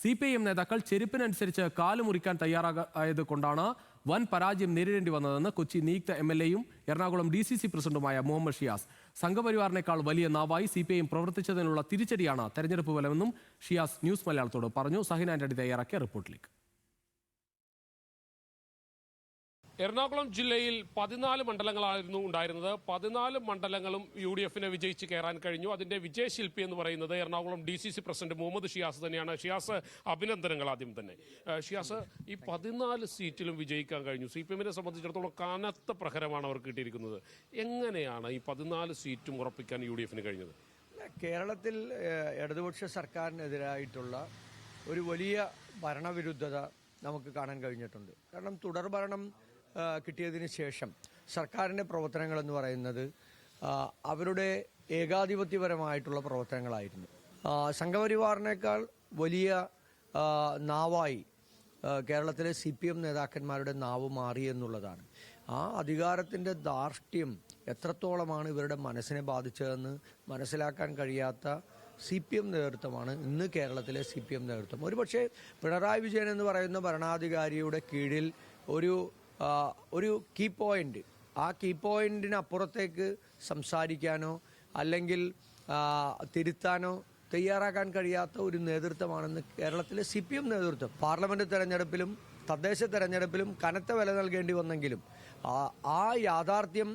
CPIM നേതാക്കൾ ചെരുപ്പിനനുസരിച്ച് കാലുമുറിക്കാൻ തയ്യാറായത് കൊണ്ടാണ് വൻ പരാജയം നേരിടേണ്ടി വന്നതെന്ന് കൊച്ചി നിയുക്ത MLA-യും എറണാകുളം DCC പ്രസിഡന്റുമായ മുഹമ്മദ് ഷിയാസ്. സംഘപരിവാറിനേക്കാൾ വലിയ നാവായി CPIM പ്രവർത്തിച്ചതിനുള്ള തിരിച്ചടിയാണ് തെരഞ്ഞെടുപ്പ് ഫലമെന്നും ഷിയാസ് ന്യൂസ് മലയാളത്തോട് പറഞ്ഞു. സഹിൻ ആന്റണി തയ്യാറാക്കിയ റിപ്പോർട്ടിലേക്ക്. എറണാകുളം ജില്ലയിൽ 14 മണ്ഡലങ്ങളായിരുന്നു ഉണ്ടായിരുന്നത്. 14 മണ്ഡലങ്ങളും UDF-ന് വിജയിച്ച് കയറാൻ കഴിഞ്ഞു. അതിന്റെ വിജയശില്പി എന്ന് പറയുന്നത് എറണാകുളം DCC പ്രസിഡന്റ് മുഹമ്മദ് ഷിയാസ് തന്നെയാണ്. ഷിയാസ്, അഭിനന്ദനങ്ങൾ ആദ്യം തന്നെ. ഷിയാസ്, ഈ 14 സീറ്റിലും വിജയിക്കാൻ കഴിഞ്ഞു. CPM-നെ സംബന്ധിച്ചിടത്തോളം കനത്ത പ്രഹരമാണ് അവർക്ക് കിട്ടിയിരിക്കുന്നത്. എങ്ങനെയാണ് ഈ 14 സീറ്റും ഉറപ്പിക്കാൻ UDF-ന് കഴിഞ്ഞത്? കേരളത്തിൽ ഇടതുപക്ഷ സർക്കാരിനെതിരായിട്ടുള്ള ഒരു വലിയ ഭരണവിരുദ്ധത നമുക്ക് കാണാൻ കഴിഞ്ഞിട്ടുണ്ട്. കാരണം തുടർഭരണം കിട്ടിയതിന് ശേഷം സർക്കാരിൻ്റെ പ്രവർത്തനങ്ങൾ എന്ന് പറയുന്നത് അവരുടെ ഏകാധിപത്യപരമായിട്ടുള്ള പ്രവർത്തനങ്ങളായിരുന്നു. സംഘപരിവാറിനേക്കാൾ വലിയ നാവായി കേരളത്തിലെ CPM നേതാക്കന്മാരുടെ നാവ് മാറി എന്നുള്ളതാണ്. ആ അധികാരത്തിൻ്റെ ധാർഷ്ട്യം എത്രത്തോളമാണ് ഇവരുടെ മനസ്സിനെ ബാധിച്ചതെന്ന് മനസ്സിലാക്കാൻ കഴിയാത്ത CPM നേതൃത്വമാണ് ഇന്ന് കേരളത്തിലെ CPM നേതൃത്വം. ഒരുപക്ഷെ പിണറായി വിജയൻ എന്ന് പറയുന്ന ഭരണാധികാരിയുടെ കീഴിൽ ഒരു കീ പോയിന്റ്, ആ കീ പോയിന്റിനപ്പുറത്തേക്ക് സംസാരിക്കാനോ അല്ലെങ്കിൽ തിരുത്താനോ തയ്യാറാക്കാൻ കഴിയാത്ത ഒരു നേതൃത്വമാണെന്ന് കേരളത്തിലെ CPM നേതൃത്വം. പാർലമെന്റ് തെരഞ്ഞെടുപ്പിലും തദ്ദേശ തെരഞ്ഞെടുപ്പിലും കനത്ത വില നൽകേണ്ടി വന്നെങ്കിലും ആ യാഥാർത്ഥ്യം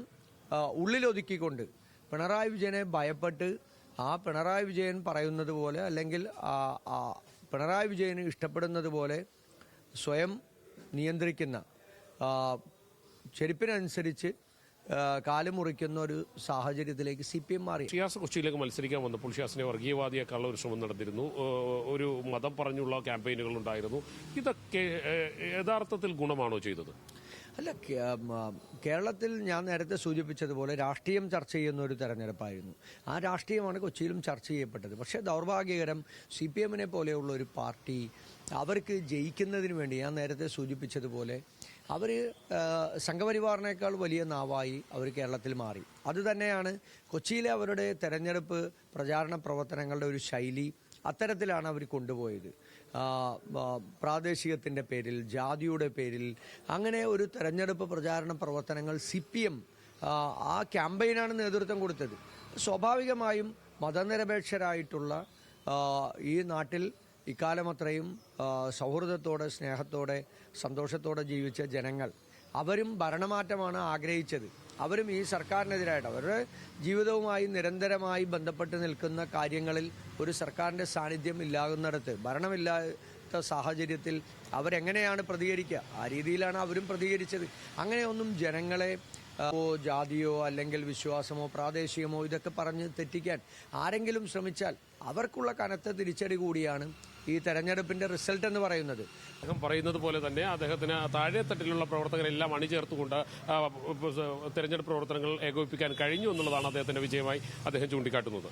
ഉള്ളിലൊതുക്കിക്കൊണ്ട് പിണറായി വിജയനെ ഭയപ്പെട്ട് ആ പിണറായി വിജയൻ പറയുന്നത് പോലെ അല്ലെങ്കിൽ പിണറായി വിജയന് ഇഷ്ടപ്പെടുന്നത് പോലെ സ്വയം നിയന്ത്രിക്കുന്ന, ചെരുപ്പിനനുസരിച്ച് കാല് മുറിക്കുന്ന ഒരു സാഹചര്യത്തിലേക്ക് CPM മാറി. ഷിയാസ് കൊച്ചിയിലേക്ക് മത്സരിക്കാൻ വന്നപ്പോൾ ഷിയാസിനെ വർഗീയവാദിയാക്കാനുള്ള ഒരു ശ്രമം നടന്നിരുന്നു. ഒരു മതം പറഞ്ഞുള്ള ക്യാമ്പയിനുകൾ ഉണ്ടായിരുന്നു. ഇതൊക്കെ യഥാർത്ഥത്തിൽ ഗുണമാണോ ചെയ്തത്? അല്ല, കേരളത്തിൽ ഞാൻ നേരത്തെ സൂചിപ്പിച്ചതുപോലെ രാഷ്ട്രീയം ചർച്ച ചെയ്യുന്ന ഒരു തെരഞ്ഞെടുപ്പായിരുന്നു. ആ രാഷ്ട്രീയമാണ് കൊച്ചിയിലും ചർച്ച ചെയ്യപ്പെട്ടത്. പക്ഷേ ദൗർഭാഗ്യകരം, CPM-നെ പോലെയുള്ള ഒരു പാർട്ടി അവർക്ക് ജയിക്കുന്നതിന് വേണ്ടി ഞാൻ നേരത്തെ സൂചിപ്പിച്ചതുപോലെ അവർ സംഘപരിവാറിനേക്കാൾ വലിയ നാവായി അവർ കേരളത്തിൽ മാറി. അതുതന്നെയാണ് കൊച്ചിയിലെ അവരുടെ തെരഞ്ഞെടുപ്പ് പ്രചാരണ പ്രവർത്തനങ്ങളുടെ ഒരു ശൈലി. അത്തരത്തിലാണ് അവർ കൊണ്ടുപോയത്. പ്രാദേശികത്തിൻ്റെ പേരിൽ, ജാതിയുടെ പേരിൽ അങ്ങനെ ഒരു തെരഞ്ഞെടുപ്പ് പ്രചാരണ പ്രവർത്തനങ്ങൾ CPM ആ ക്യാമ്പയിനാണ് നേതൃത്വം കൊടുത്തത്. സ്വാഭാവികമായും മതനിരപേക്ഷരായിട്ടുള്ള ഈ നാട്ടിൽ ഇക്കാലമത്രയും സൗഹൃദത്തോടെ, സ്നേഹത്തോടെ, സന്തോഷത്തോടെ ജീവിച്ച ജനങ്ങൾ അവരും ഭരണമാറ്റമാണ് ആഗ്രഹിച്ചത്. അവരും ഈ സർക്കാരിനെതിരായിട്ട് അവരുടെ ജീവിതവുമായി നിരന്തരമായി ബന്ധപ്പെട്ട് നിൽക്കുന്ന കാര്യങ്ങളിൽ ഒരു സർക്കാരിൻ്റെ സാന്നിധ്യം ഇല്ലാകുന്നിടത്ത്, ഭരണമില്ലാത്ത സാഹചര്യത്തിൽ അവരെങ്ങനെയാണ് പ്രതികരിക്കുക? ആ രീതിയിലാണ് അവരും പ്രതികരിച്ചത്. അങ്ങനെയൊന്നും ജനങ്ങളെ ജാതിയോ അല്ലെങ്കിൽ വിശ്വാസമോ പ്രാദേശികമോ ഇതൊക്കെ പറഞ്ഞ് തെറ്റിക്കാൻ ആരെങ്കിലും ശ്രമിച്ചാൽ അവർക്കുള്ള കനത്ത തിരിച്ചടി കൂടിയാണ് ഈ തെരഞ്ഞെടുപ്പിന്റെ റിസൾട്ട് എന്ന് പറയുന്നത്. അദ്ദേഹം പറയുന്നത് പോലെ തന്നെ അദ്ദേഹത്തിന് താഴെത്തട്ടിലുള്ള പ്രവർത്തകരെല്ലാം അണിചേർത്തുകൊണ്ട് തെരഞ്ഞെടുപ്പ് പ്രവർത്തനങ്ങൾ ഏകോപിപ്പിക്കാൻ കഴിഞ്ഞു എന്നുള്ളതാണ് അദ്ദേഹത്തിന്റെ വിജയമായി അദ്ദേഹം ചൂണ്ടിക്കാട്ടുന്നത്.